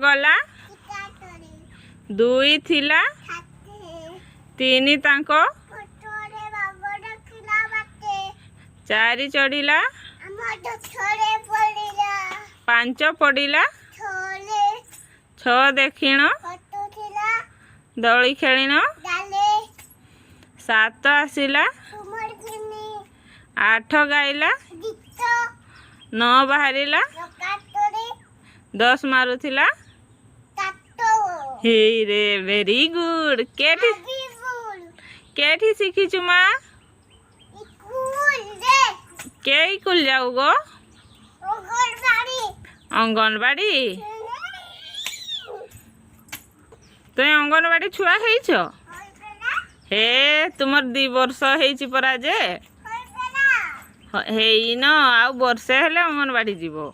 गला दुई थिला तीन तांको चारि चढ़िला पांच पड़िला छ देखिण दली खेलिन सात आसिला आठ गाइला नौ बाहरिला 10 मारुथिला हे रे वेरी गुड केठी शिखिचु मा के स्कूल जाऊ गो अंगनवाड़ी तो अंगनवाड़ी छुआ हेइछ हे तुमर 2 वर्ष हेइछि परा जे हेइन आ वर्षे हेले अंगनवाड़ी जीवो।